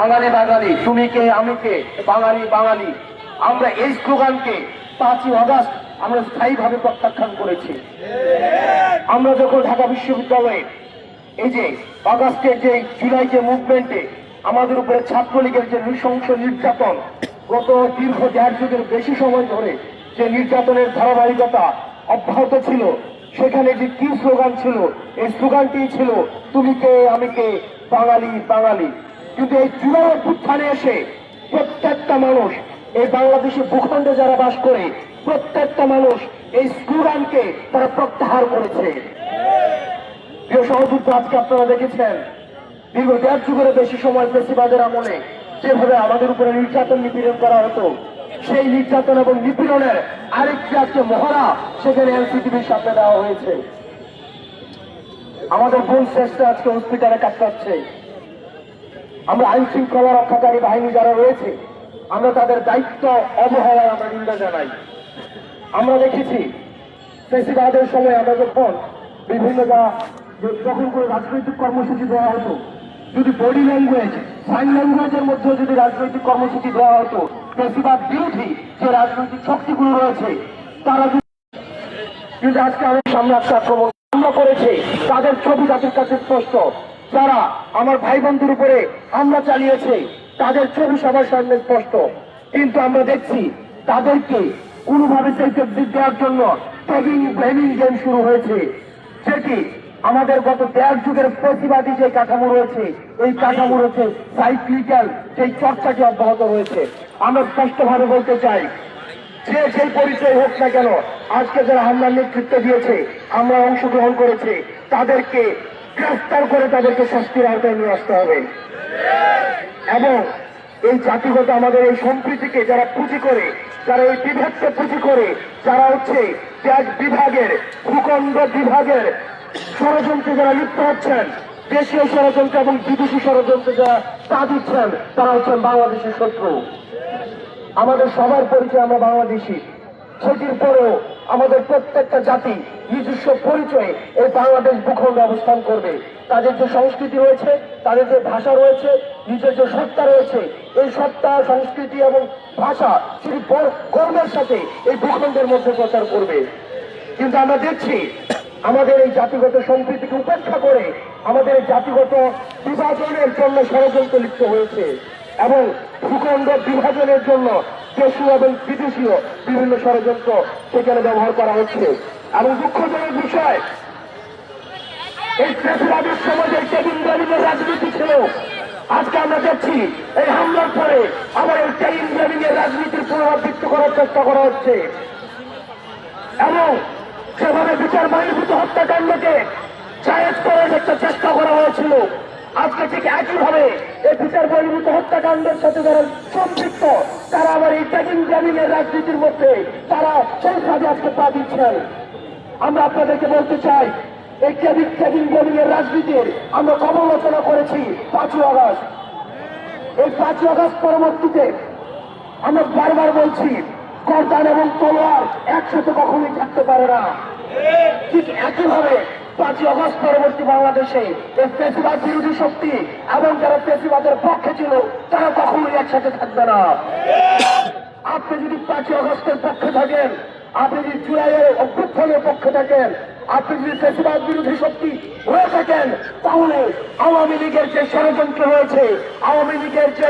বাঙালি বাঙালি, তুমি কে আমি কে, বাঙালি বাঙালি, আমরা এই স্লোগানকে 5ই আগস্ট আমরা স্থায়ীভাবে প্রত্যাখ্যান করেছি। আমরা যখন ঢাকা বিশ্ববিদ্যালয়ে এই যে আগস্টের যে জুলাই যে মুভমেন্টে আমাদের উপরে ছাত্রলীগের যে নৃশংস নির্যাতন, গত দীর্ঘ 1.5 যুগের বেশি সময় ধরে যে নির্যাতনের ধারাবাহিকতা অব্যাহত ছিল, সেখানে যে কি স্লোগান ছিল, এই স্লোগানটি ছিল তুমি কে আমি কে, বাঙালি বাঙালি। কিন্তু এই জুলাই অভ্যুত্থানে এসে প্রত্যেকটা মানুষ, এই বাংলাদেশের ভূখণ্ডে যারা বাস করে প্রত্যেকটা মানুষ এই স্লোগানকে তারা প্রত্যাহার করেছে। প্রিয় সহযোদ্ধ, আজকে আপনারা দেখেছেন দীর্ঘ 1.5 যুগের বেশি সময় ফেসিবাদের আমলে যেভাবে আমাদের উপরে নির্যাতন নিপীড়ন করা হতো, সেই নির্যাতন এবং নিপীড়নের আরেকটি আজকে মহড়া সেখানে এনসিটিভির সাথে দেওয়া হয়েছে। আমাদের বোন শ্রেষ্ঠ আজকে হসপিটালে কাটাচ্ছে। আমরা আইন শৃঙ্খলা রক্ষাকারী বাহিনী যারা রয়েছে, আমরা তাদের দায়িত্ব অবহেলায় আমরা নিন্দা জানাই। আমরা দেখেছি ফেসিবাদের সময় আমরা যখন বিভিন্ন যখন কোনো রাজনৈতিক কর্মসূচি দেওয়া হতো, যদি বডি ল্যাঙ্গুয়েজ সাইন ল্যাঙ্গুয়েজের মধ্যেও যদি রাজনৈতিক কর্মসূচি দেওয়া হতো, ফেসিবাদ বিরোধী যে রাজনৈতিক শক্তিগুলো রয়েছে তারা কিন্তু আজকে আমাদের সামনে একটা আক্রমণ হামলা করেছে, তাদের ছবি তাদের কাছে স্পষ্ট। যারা আমার ভাই বন্ধুর উপরে হামলা চালিয়েছে তাদের ছবি সবার সামনে স্পষ্ট। কিন্তু আমরা দেখছি তাদেরকে কোনোভাবে সেলফ দেওয়ার জন্য ট্যাগিং ব্লেমিং গেম শুরু হয়েছে, সেটি আমাদের গত 1.5 যুগের প্রতিবাদী যে কাঠামো রয়েছে, এই কাঠামো রয়েছে সাইক্লিক্যাল সেই চর্চাটি অব্যাহত রয়েছে। আমরা স্পষ্টভাবে বলতে চাই, যে সেই পরিচয় হোক না কেন, আজকে যারা হামলার নেতৃত্ব দিয়েছে, আমরা অংশগ্রহণ করেছি, তাদেরকে গ্রেফতার করে তাদেরকে শাস্তির আওতায় নিয়ে আসতে হবে। এবং এই জাতিগত আমাদের এই সম্প্রীতিকে যারা পুঁজি করে, যারা এই বিভেদকে পুঁজি করে, যারা হচ্ছে ত্যাগ বিভাগের ভূখণ্ড বিভাগের ষড়যন্ত্রে যারা লিপ্ত হচ্ছেন, দেশীয় ষড়যন্ত্র এবং বিদেশি ষড়যন্ত্রে যারা তা দিচ্ছেন, তারা হচ্ছেন বাংলাদেশের শত্রু। আমাদের সবার পরিচয় আমরা বাংলাদেশি, সেটির পরেও আমাদের প্রত্যেকটা জাতি নিজস্ব পরিচয়ে এই বাংলাদেশ ভূখণ্ডে অবস্থান করবে। তাদের যে সংস্কৃতি রয়েছে, তাদের যে ভাষা রয়েছে, নিজের যে সত্তা রয়েছে, এই সত্তা সংস্কৃতি এবং ভাষা সেটি গর্বের সাথে এই ভূখণ্ডের মধ্যে প্রচার করবে। কিন্তু আমরা দেখছি আমাদের এই জাতিগত সম্প্রীতিকে উপেক্ষা করে আমাদের এই জাতিগত বিভাজনের জন্য ষড়যন্ত্র লিপ্ত হয়েছে এবং ভূখণ্ড বিভাজনের জন্য দেশীয় এবং বিদেশীয় বিভিন্ন ষড়যন্ত্র সেখানে ব্যবহার করা হচ্ছে। এবং দুঃখজনক বিষয়, এই ফেসিবাদের সময় যে টেবিল ব্লেমিংয়ের রাজনীতি ছিল, আজকে আমরা দেখছি এই হামলার পরে আবার এই টেবিল ব্লেমিংয়ের রাজনীতির পুনরাবৃত্তি করার চেষ্টা করা হচ্ছে। এবং সেভাবে বিচার বহির্ভূত হত্যাকাণ্ডকে জায়েজ করার একটা চেষ্টা করা হয়েছিল, আজকে ঠিক একইভাবে এই বিচার বহির্ভূত হত্যাকাণ্ডের সাথে যারা সম্পৃক্ত, তারা আবার এই ট্যাগিং ব্লেমিংয়ের রাজনীতির মধ্যে তারা সেই কাজে আজকে পা দিচ্ছেন। আমরা আপনাদেরকে বলতে চাই, এই ট্যাগিং ব্লেমিংয়ের রাজনীতির আমরা সমালোচনা করেছি 5ই আগস্ট। এই 5ই আগস্ট পরবর্তীতে আমরা বারবার বলছি, গর্দান এবং তলোয়ার একসাথে কখনোই থাকতে পারে না। ঠিক একইভাবে 5ই আগস্ট পরবর্তী বাংলাদেশে এই ফেসিবাদ বিরোধী শক্তি এবং যারা ফেসিবাদের পক্ষে ছিল তারা কখনোই একসাথে থাকবে না। আপনি যদি 5ই আগস্টের পক্ষে থাকেন, আপনি যদি জুলাইয়ের অভ্যুত্থানের পক্ষে থাকেন, আপনি যদি ফেসিবাদ বিরোধী শক্তি হয়ে থাকেন, তাহলে আওয়ামী লীগের যে ষড়যন্ত্র রয়েছে, আওয়ামী লীগের যে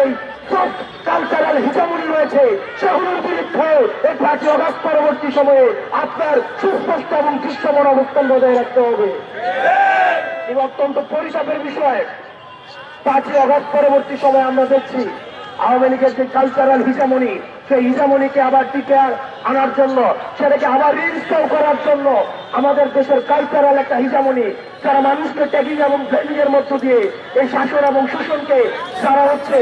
কালচারাল হিজামনি রয়েছে, সেগুলোর বিরুদ্ধে এই 5ই আগস্ট পরবর্তী সময়ে আপনার সুস্পষ্ট এবং দৃশ্যমান অবস্থান বজায় রাখতে হবে। এবং অত্যন্ত পরিতাপের বিষয়, 5ই আগস্ট পরবর্তী সময়ে আমরা দেখছি আওয়ামী লীগের যে কালচারাল হিজামনি, সেই হিজামনিকে আবার টিকে আনার জন্য, সেটাকে আবার রিস্টোর করার জন্য আমাদের দেশের কালচারাল একটা হিজামনি, যারা মানুষকে ট্যাগিং এবং ব্লেমিং এর মধ্য দিয়ে এই শাসন এবং শোষণকে যারা হচ্ছে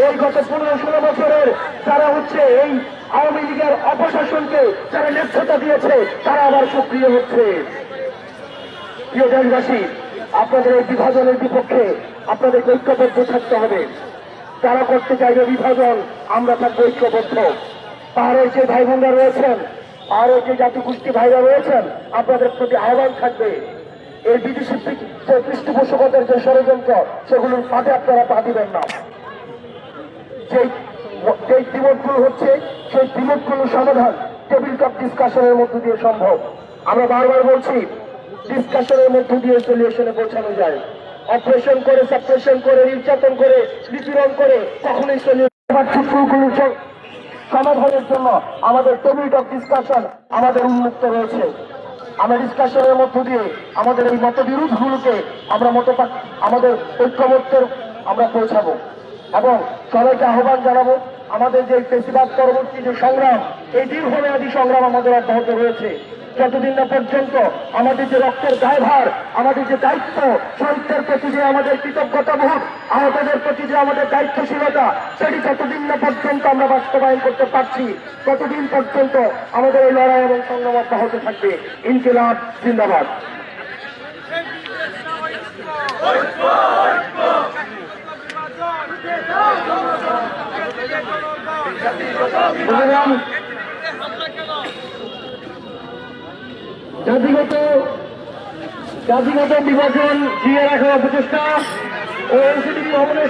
এই গত 15-16 বছরের যারা হচ্ছে এই আওয়ামী লীগের অপশাসনকে যারা নেতৃত্ব দিয়েছে, তারা আবার সক্রিয় হচ্ছে। প্রিয় দেশবাসী, আপনাদের এই বিভাজনের বিপক্ষে আপনাদেরকে ঐক্যবদ্ধ থাকতে হবে। যারা করতে চাইবে বিভাজন, আমরা থাকবো ঐক্যবদ্ধ। পাহাড়ের যে ভাই বোনরা রয়েছেন, পাহাড়ের যে জাতিগোষ্ঠী ভাইরা রয়েছেন, আপনাদের প্রতি আহ্বান থাকবে, এই বিদেশি পৃষ্ঠপোষকতার যে ষড়যন্ত্র, সেগুলোর ফাঁদে আপনারা পা দিবেন না। যে বিমতগুলো হচ্ছে সেই বিমতগুলো সমাধান টেবিল টপ ডিসকাশনের মধ্য দিয়ে সম্ভব। আমরা বারবার বলছি ডিসকাশনের মধ্য দিয়ে সলিউশনে পৌঁছানো যায়। অপারেশন করে, সাপ্রেশন করে, নির্যাতন করে, নিপীড়ন করে কখনোই সলিউশন সমাধানের জন্য আমাদের টেবিল টপ ডিসকাশন আমাদের উন্মুক্ত রয়েছে। আমরা ডিসকাশনের মধ্য দিয়ে আমাদের এই মতবিরোধগুলোকে আমরা আমাদের ঐক্যমত্যের আমরা পৌঁছাবো এবং সবাইকে আহ্বান জানাবো আমাদের যে ফেসিবাদ পরবর্তী যে সংগ্রাম, এই দীর্ঘমেয়াদী সংগ্রাম আমাদের অব্যাহত রয়েছে। যতদিন না পর্যন্ত আমাদের যে রক্তের দায়ভার, আমাদের যে দায়িত্ব, শহীদদের প্রতি যে আমাদের কৃতজ্ঞতাবোধ, আহতদের প্রতি যে আমাদের দায়িত্বশীলতা, সেটি যতদিন না পর্যন্ত আমরা বাস্তবায়ন করতে পারছি ততদিন পর্যন্ত আমাদের এই লড়াই এবং সংগ্রাম অব্যাহত থাকবে। ইনকিলাব জিন্দাবাদ। জাতিগত বিভাজন জিয়ে রাখার প্রচেষ্টা ও এনসিডি ভবনের